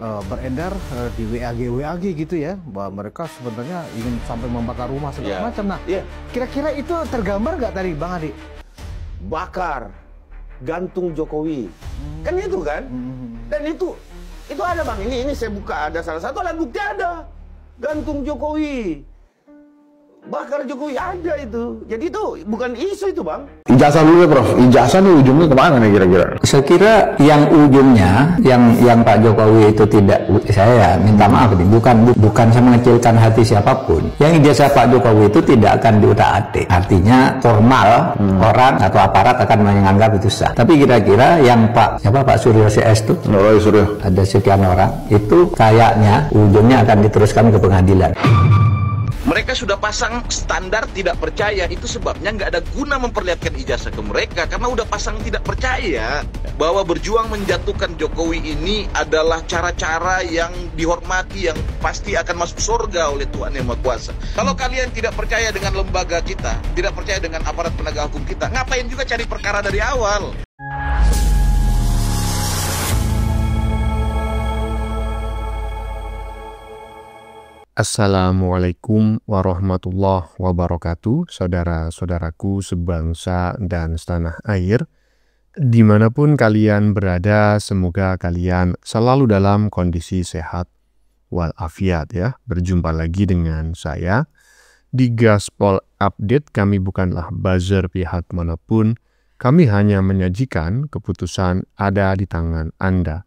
beredar di WAG gitu ya, bahwa mereka sebenarnya ingin sampai membakar rumah segala macam. Nah, kira-kira itu tergambar nggak tadi Bang Adi? Bakar, gantung Jokowi, kan itu kan? Dan itu ada Bang. Ini saya buka, ada salah satu alat bukti, ada gantung Jokowi. Bakar Jokowi ada itu. Jadi itu bukan isu itu Bang. Ijazah dulu ya Prof. Ijazah nih ujungnya kemana nih kira-kira? Saya kira yang ujungnya yang Pak Jokowi itu tidak, saya minta maaf nih, bukan saya mengecilkan hati siapapun. Yang ijazah Pak Jokowi itu tidak akan diutak-atik. Artinya formal orang atau aparat akan menganggap itu sah. Tapi kira-kira yang Pak Suryo CS itu, Suryo, ada sekian orang, itu kayaknya ujungnya akan diteruskan ke pengadilan. Mereka sudah pasang standar tidak percaya, itu sebabnya nggak ada guna memperlihatkan ijazah ke mereka karena udah pasang tidak percaya bahwa berjuang menjatuhkan Jokowi ini adalah cara-cara yang dihormati, yang pasti akan masuk surga oleh Tuhan Yang Maha Kuasa. Kalau kalian tidak percaya dengan lembaga kita, tidak percaya dengan aparat penegak hukum kita, ngapain juga cari perkara dari awal? Assalamualaikum warahmatullahi wabarakatuh, saudara-saudaraku sebangsa dan setanah air. Dimanapun kalian berada, semoga kalian selalu dalam kondisi sehat walafiat ya. Berjumpa lagi dengan saya di Gaspol Update. Kami bukanlah buzzer pihak manapun, kami hanya menyajikan keputusan ada di tangan Anda.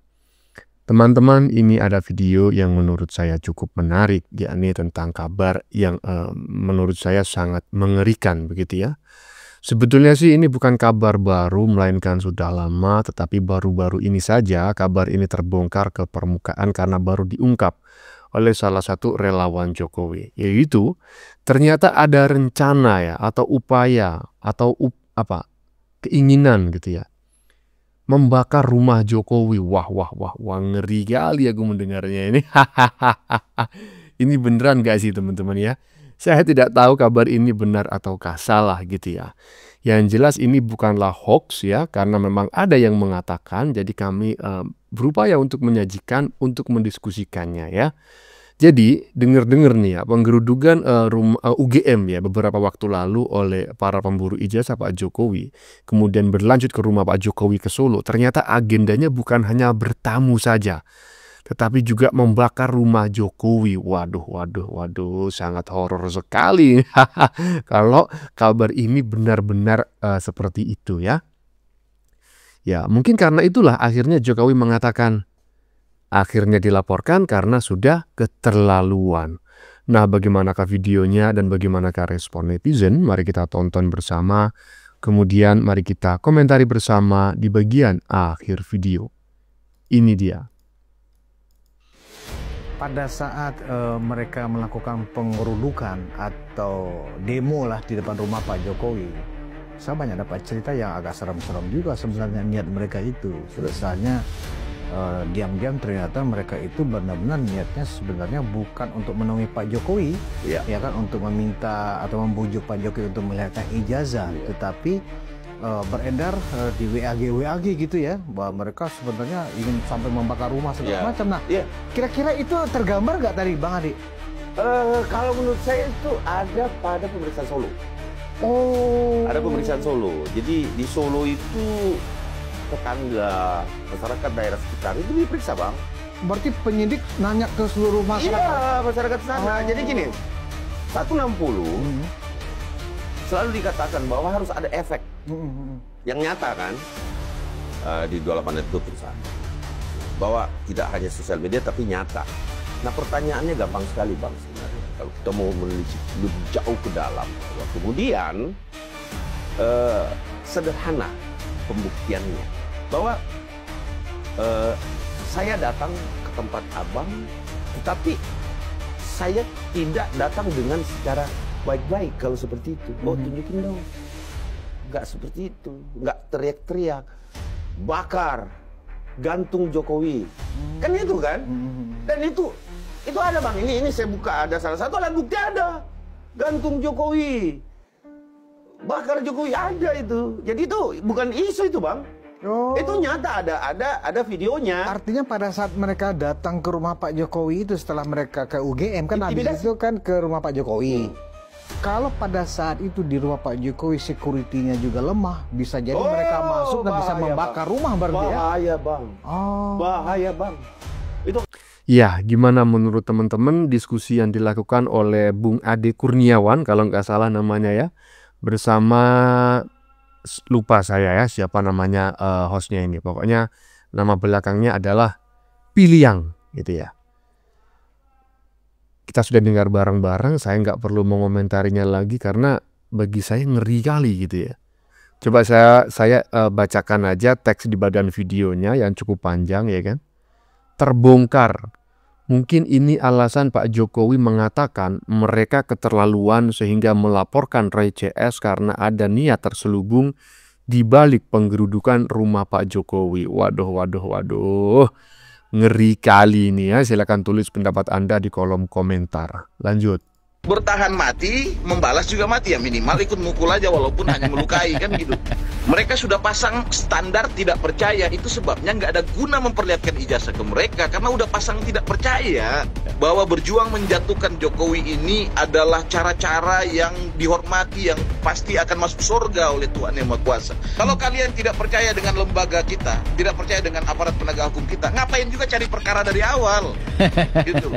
Teman-teman, ini ada video yang menurut saya cukup menarik, yakni tentang kabar yang menurut saya sangat mengerikan begitu ya. Sebetulnya sih ini bukan kabar baru, melainkan sudah lama, tetapi baru-baru ini saja kabar ini terbongkar ke permukaan karena baru diungkap oleh salah satu relawan Jokowi. Yaitu ternyata ada rencana ya, atau upaya, atau keinginan gitu ya, membakar rumah Jokowi. Wah, ngeri kali aku mendengarnya ini. Ini beneran gak sih teman-teman ya? Saya tidak tahu kabar ini benar ataukah salah gitu ya. Yang jelas ini bukanlah hoax ya, karena memang ada yang mengatakan, jadi kami berupaya untuk menyajikan, untuk mendiskusikannya ya. Jadi dengar-dengar nih ya, penggerudukan UGM ya beberapa waktu lalu oleh para pemburu ijazah Pak Jokowi, kemudian berlanjut ke rumah Pak Jokowi ke Solo. Ternyata agendanya bukan hanya bertamu saja, tetapi juga membakar rumah Jokowi. Waduh, sangat horor sekali kalau kabar ini benar-benar seperti itu ya. Ya, mungkin karena itulah akhirnya Jokowi mengatakan, akhirnya dilaporkan karena sudah keterlaluan. Nah, bagaimanakah videonya dan bagaimanakah respon netizen? Mari kita tonton bersama. Kemudian mari kita komentari bersama di bagian akhir video. Ini dia. Pada saat mereka melakukan pengerudukan atau demo lah di depan rumah Pak Jokowi, saya banyak dapat cerita yang agak serem-serem juga sebenarnya niat mereka itu. Misalnya diam-diam ternyata mereka itu benar-benar niatnya sebenarnya bukan untuk menemui Pak Jokowi, ya kan, untuk meminta atau membujuk Pak Jokowi untuk melihatkan ijazah, tetapi beredar di WAG gitu ya, bahwa mereka sebenarnya ingin sampai membakar rumah segala macam. Nah, kira-kira itu tergambar nggak tadi Bang Adi? Kalau menurut saya itu ada pada pemeriksaan Solo. Ada pemeriksaan Solo. Jadi di Solo itu tetangga, masyarakat daerah sekitar itu diperiksa Bang. Berarti penyidik nanya ke seluruh masyarakat? Iya, masyarakat sana. Jadi gini, 160 selalu dikatakan bahwa harus ada efek yang nyata kan, di 28 itu perusahaan, bahwa tidak hanya sosial media tapi nyata. Nah, pertanyaannya gampang sekali Bang sebenarnya kalau kita mau menelisik lebih jauh ke dalam. Kemudian sederhana pembuktiannya, bahwa saya datang ke tempat abang, tetapi saya tidak datang dengan secara baik-baik. Kalau seperti itu, tunjukin dong. Nggak seperti itu, nggak teriak-teriak, bakar, gantung Jokowi, kan itu kan? Dan itu ada Bang. Ini saya buka, ada salah satu alat bukti, ada gantung Jokowi. Bakar Jokowi ada itu. Jadi itu bukan isu itu Bang. Oh. Itu nyata, ada videonya. Artinya pada saat mereka datang ke rumah Pak Jokowi itu setelah mereka ke UGM kan habis itu kan ke rumah Pak Jokowi. Kalau pada saat itu di rumah Pak Jokowi security-nya juga lemah, bisa jadi mereka masuk dan bisa membakar rumah berarti ya. Bahaya, Bang. Oh. Bahaya, Bang. Itu Ya, gimana menurut teman-teman diskusi yang dilakukan oleh Bung Ade Kurniawan, kalau nggak salah namanya ya, bersama lupa saya ya siapa namanya hostnya ini. Pokoknya nama belakangnya adalah Piliang gitu ya. Kita sudah dengar bareng-bareng, saya nggak perlu mengomentarinya lagi karena bagi saya ngeri kali gitu ya. Coba saya bacakan aja teks di badan videonya yang cukup panjang ya kan. Terbongkar. Mungkin ini alasan Pak Jokowi mengatakan mereka keterlaluan sehingga melaporkan Ray CS karena ada niat terselubung di balik penggerudukan rumah Pak Jokowi. Waduh. Ngeri kali ini ya. Silakan tulis pendapat Anda di kolom komentar. Lanjut. Bertahan mati, membalas juga mati ya, minimal ikut mukul aja walaupun hanya melukai kan gitu. Mereka sudah pasang standar tidak percaya, itu sebabnya nggak ada guna memperlihatkan ijazah ke mereka karena udah pasang tidak percaya bahwa berjuang menjatuhkan Jokowi ini adalah cara-cara yang dihormati, yang pasti akan masuk surga oleh Tuhan Yang Maha Kuasa. Kalau kalian tidak percaya dengan lembaga kita, tidak percaya dengan aparat penegak hukum kita, ngapain juga cari perkara dari awal? Gitu.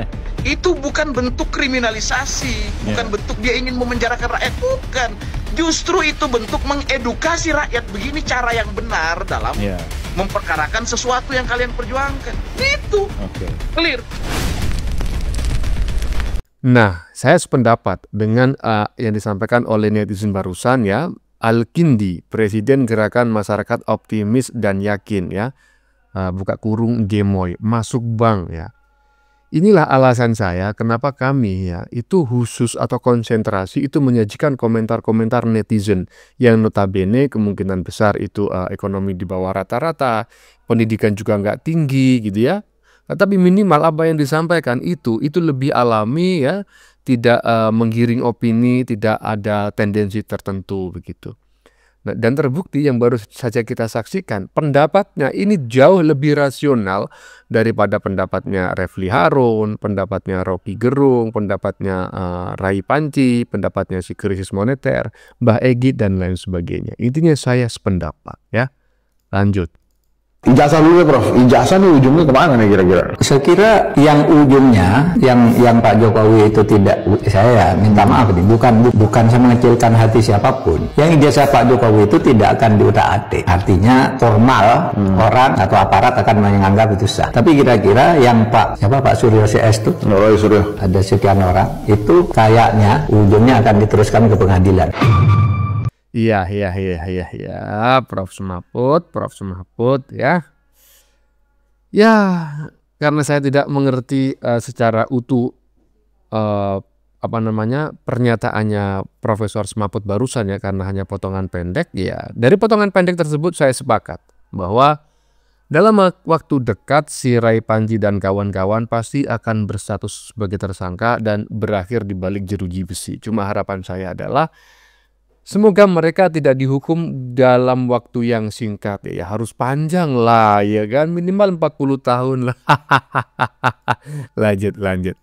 Itu bukan bentuk kriminalisasi, bukan bentuk dia ingin memenjarakan rakyat, bukan. Justru itu bentuk mengedukasi rakyat begini cara yang benar dalam memperkarakan sesuatu yang kalian perjuangkan. Itu clear. Nah, saya sependapat dengan yang disampaikan oleh netizen barusan ya. Al-Kindi, Presiden Gerakan Masyarakat Optimis dan Yakin ya. Buka kurung Gemoy, masuk bank ya. Inilah alasan saya kenapa kami ya itu khusus atau konsentrasi itu menyajikan komentar-komentar netizen yang notabene kemungkinan besar itu ekonomi di bawah rata-rata, pendidikan juga nggak tinggi gitu ya. Tapi minimal apa yang disampaikan itu lebih alami ya, tidak menggiring opini, tidak ada tendensi tertentu begitu. Nah, dan terbukti yang baru saja kita saksikan, pendapatnya ini jauh lebih rasional daripada pendapatnya Refli Harun, pendapatnya Rocky Gerung, pendapatnya Ray Panci, pendapatnya si krisis moneter, Mbah Egy dan lain sebagainya. Intinya saya sependapat ya. Lanjut. Ijazah dulu ya Prof, ijazah nih ujungnya kemana nih kira-kira? Saya kira yang ujungnya, yang Pak Jokowi itu tidak, saya minta maaf nih, bukan saya mengecilkan hati siapapun. Yang ijazah Pak Jokowi itu tidak akan diutak-atik. Artinya formal orang atau aparat akan menganggap itu sah. Tapi kira-kira yang Pak Suryo CS itu, Suryo, ada sekian orang, itu kayaknya ujungnya akan diteruskan ke pengadilan. Iya, Prof Semaput ya. Ya, karena saya tidak mengerti secara utuh pernyataannya Profesor Semaput barusan ya, karena hanya potongan pendek ya. Dari potongan pendek tersebut saya sepakat bahwa dalam waktu dekat si Ray Panji dan kawan-kawan pasti akan berstatus sebagai tersangka dan berakhir di balik jeruji besi. Cuma harapan saya adalah semoga mereka tidak dihukum dalam waktu yang singkat ya, harus panjang lah ya kan, minimal 40 tahun lah. Lanjut.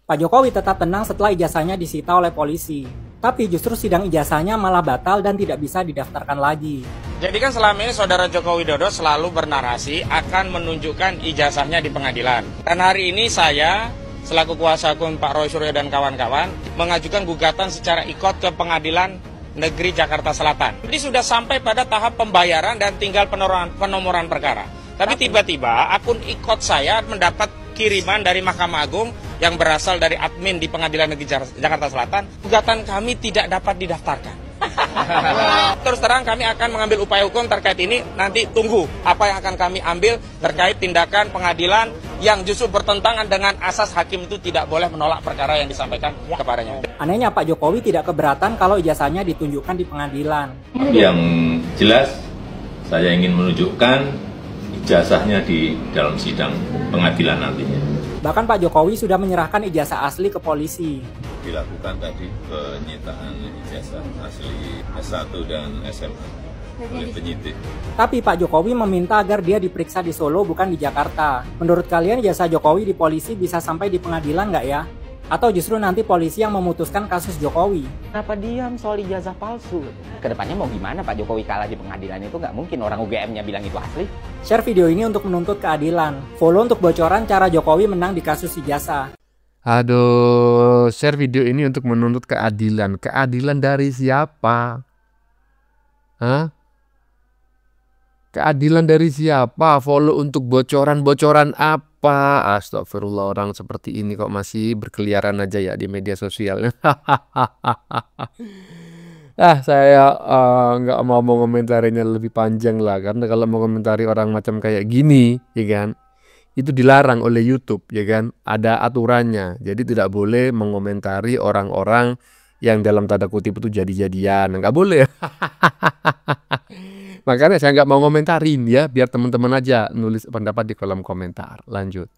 Pak Jokowi tetap tenang setelah ijazahnya disita oleh polisi. Tapi justru sidang ijazahnya malah batal dan tidak bisa didaftarkan lagi. Jadi kan selama ini Saudara Joko Widodo selalu bernarasi akan menunjukkan ijazahnya di pengadilan. Dan hari ini saya selaku kuasa hukum Pak Roy Suryo dan kawan-kawan mengajukan gugatan secara ikot ke pengadilan Negeri Jakarta Selatan. Jadi sudah sampai pada tahap pembayaran dan tinggal penomoran perkara. Tapi tiba-tiba akun ikot saya mendapat kiriman dari Mahkamah Agung yang berasal dari admin di Pengadilan Negeri Jakarta Selatan. Gugatan kami tidak dapat didaftarkan. Terus terang kami akan mengambil upaya hukum terkait ini. Nanti tunggu apa yang akan kami ambil terkait tindakan pengadilan yang justru bertentangan dengan asas hakim itu tidak boleh menolak perkara yang disampaikan kepadanya. Anehnya Pak Jokowi tidak keberatan kalau ijazahnya ditunjukkan di pengadilan. Yang jelas saya ingin menunjukkan ijazahnya di dalam sidang pengadilan nantinya. Bahkan Pak Jokowi sudah menyerahkan ijazah asli ke polisi. Dilakukan tadi penyitaan ijazah asli S1 dan SMA. oleh penyidik. Tapi Pak Jokowi meminta agar dia diperiksa di Solo bukan di Jakarta. Menurut kalian ijazah Jokowi di polisi bisa sampai di pengadilan nggak ya? Atau justru nanti polisi yang memutuskan kasus Jokowi? Kenapa diam soal ijazah palsu? Kedepannya mau gimana Pak Jokowi kalah di pengadilan itu nggak mungkin orang UGM-nya bilang itu asli. Share video ini untuk menuntut keadilan. Follow untuk bocoran cara Jokowi menang di kasus ijazah. Aduh, share video ini untuk menuntut keadilan. Keadilan dari siapa? Hah? Keadilan dari siapa? Follow untuk bocoran-bocoran apa? Astagfirullah, orang seperti ini kok masih berkeliaran aja ya di media sosial. Saya nggak mau mengomentarinya lebih panjang lah, karena kalau mau komentari orang macam kayak gini, ya kan, itu dilarang oleh YouTube, ya kan, ada aturannya. Jadi tidak boleh mengomentari orang-orang yang dalam tanda kutip itu jadi-jadian, nggak boleh. Makanya saya nggak mau ngomentarin ya, biar teman-teman aja nulis pendapat di kolom komentar. Lanjut.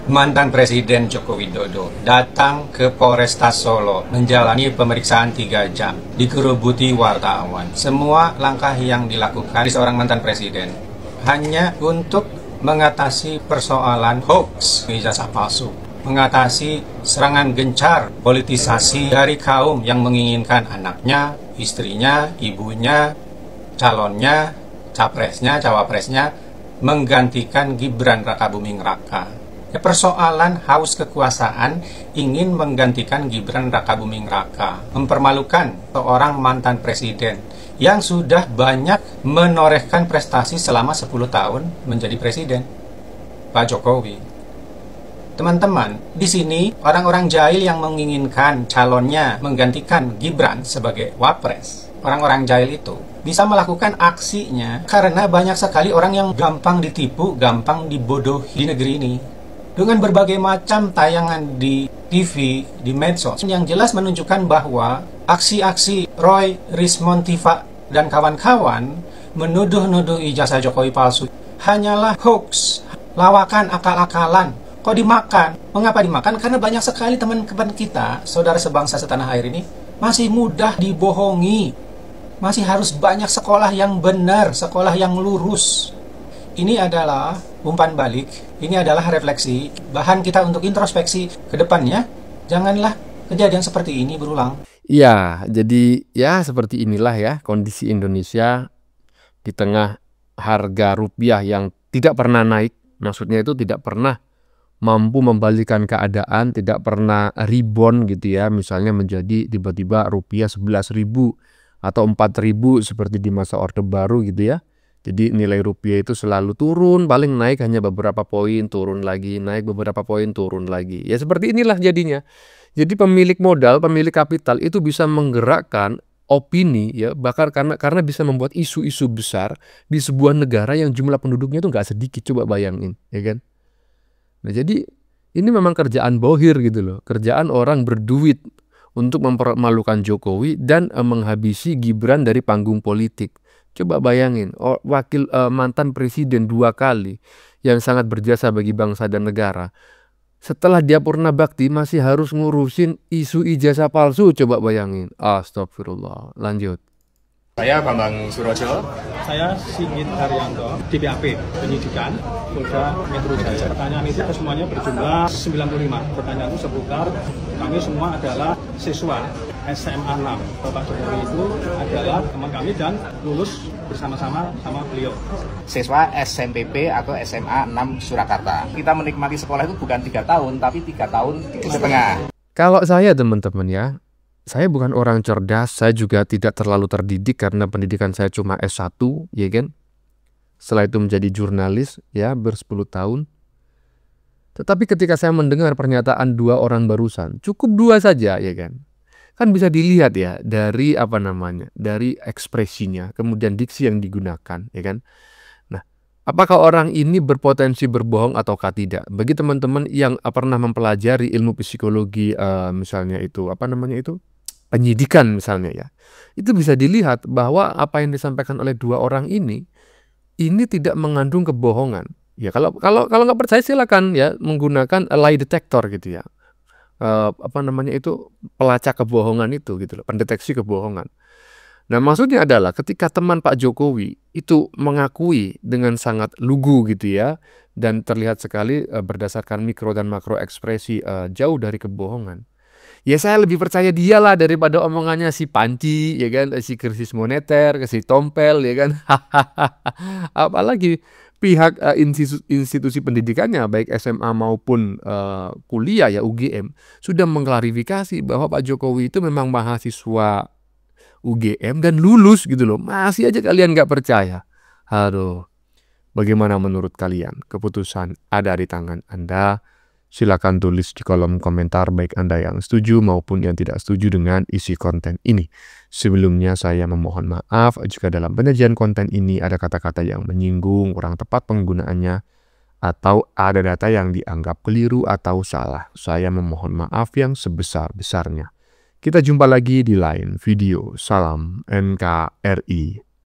Mantan Presiden Joko Widodo datang ke Polresta Solo menjalani pemeriksaan 3 jam, dikerubuti wartawan. Semua langkah yang dilakukan di seorang mantan presiden hanya untuk mengatasi persoalan hoax ijazah palsu, mengatasi serangan gencar politisasi dari kaum yang menginginkan anaknya, istrinya, ibunya, calonnya, capresnya, cawapresnya menggantikan Gibran Rakabuming Raka. Persoalan haus kekuasaan ingin menggantikan Gibran Rakabuming Raka, mempermalukan seorang mantan presiden yang sudah banyak menorehkan prestasi selama 10 tahun menjadi presiden, Pak Jokowi. Teman-teman, di sini orang-orang jahil yang menginginkan calonnya menggantikan Gibran sebagai wapres, orang-orang jahil itu bisa melakukan aksinya karena banyak sekali orang yang gampang ditipu, gampang dibodohi di negeri ini. Dengan berbagai macam tayangan di TV, di medsos, yang jelas menunjukkan bahwa aksi-aksi Roy, Rismon, Tifa, dan kawan-kawan menuduh-nuduh ijazah Jokowi palsu hanyalah hoax, lawakan, akal-akalan. Kok dimakan? Mengapa dimakan? Karena banyak sekali teman-teman kita, saudara sebangsa setanah air ini, masih mudah dibohongi. Masih harus banyak sekolah yang benar, sekolah yang lurus. Ini adalah umpan balik, ini adalah refleksi, bahan kita untuk introspeksi ke depannya. Janganlah kejadian seperti ini berulang. Ya, jadi ya seperti inilah ya kondisi Indonesia di tengah harga rupiah yang tidak pernah naik. Maksudnya itu tidak pernah mampu membalikan keadaan, tidak pernah rebound gitu ya. Misalnya menjadi tiba-tiba rupiah 11.000 atau 4.000 seperti di masa Orde Baru gitu ya. Jadi nilai rupiah itu selalu turun, paling naik hanya beberapa poin, turun lagi, naik beberapa poin, turun lagi. Ya seperti inilah jadinya. Jadi pemilik modal, pemilik kapital itu bisa menggerakkan opini ya, bahkan karena bisa membuat isu-isu besar di sebuah negara yang jumlah penduduknya itu nggak sedikit, coba bayangin, ya kan? Nah jadi ini memang kerjaan bohir gitu loh, kerjaan orang berduit untuk mempermalukan Jokowi dan menghabisi Gibran dari panggung politik. Coba bayangin, wakil mantan presiden 2 kali yang sangat berjasa bagi bangsa dan negara. Setelah dia purna bakti masih harus ngurusin isu ijazah palsu, coba bayangin. Astagfirullah. Lanjut. Saya Bambang Surojo. Saya Sigit Haryanto, DPAP Penyidikan Polda Metro Jaya. Pertanyaan itu semuanya berjumlah 95. Pertanyaan itu seputar kami semua adalah siswa SMA 6. Bapak Jokowi itu adalah teman kami dan lulus bersama-sama sama beliau. Siswa SMPP atau SMA 6 Surakarta. Kita menikmati sekolah itu bukan 3 tahun, tapi 3 tahun setengah. Kalau saya teman-teman ya, saya bukan orang cerdas, saya juga tidak terlalu terdidik karena pendidikan saya cuma S1, ya kan? Setelah itu menjadi jurnalis, ya, ber-10 tahun. Tetapi ketika saya mendengar pernyataan 2 orang barusan, cukup 2 saja, ya kan? Kan bisa dilihat ya, dari dari ekspresinya, kemudian diksi yang digunakan, ya kan? Nah, apakah orang ini berpotensi berbohong ataukah tidak? Bagi teman-teman yang pernah mempelajari ilmu psikologi, misalnya itu, penyidikan misalnya ya, itu bisa dilihat bahwa apa yang disampaikan oleh 2 orang ini tidak mengandung kebohongan. Ya kalau nggak percaya silakan ya menggunakan lie detector gitu ya, pelacak kebohongan itu gitu loh, pendeteksi kebohongan. Nah, maksudnya adalah ketika teman Pak Jokowi itu mengakui dengan sangat lugu gitu ya, dan terlihat sekali berdasarkan mikro dan makro ekspresi jauh dari kebohongan. Ya saya lebih percaya dialah daripada omongannya si Panci, ya kan, si krisis moneter, si Tompel, ya kan. Apalagi pihak institusi pendidikannya, baik SMA maupun kuliah ya UGM, sudah mengklarifikasi bahwa Pak Jokowi itu memang mahasiswa UGM dan lulus gitu loh. Masih aja kalian nggak percaya. Aduh, bagaimana menurut kalian? Keputusan ada di tangan Anda. Silakan tulis di kolom komentar baik Anda yang setuju maupun yang tidak setuju dengan isi konten ini. Sebelumnya saya memohon maaf jika dalam penyajian konten ini ada kata-kata yang menyinggung, kurang tepat penggunaannya, atau ada data yang dianggap keliru atau salah. Saya memohon maaf yang sebesar-besarnya. Kita jumpa lagi di lain video. Salam NKRI.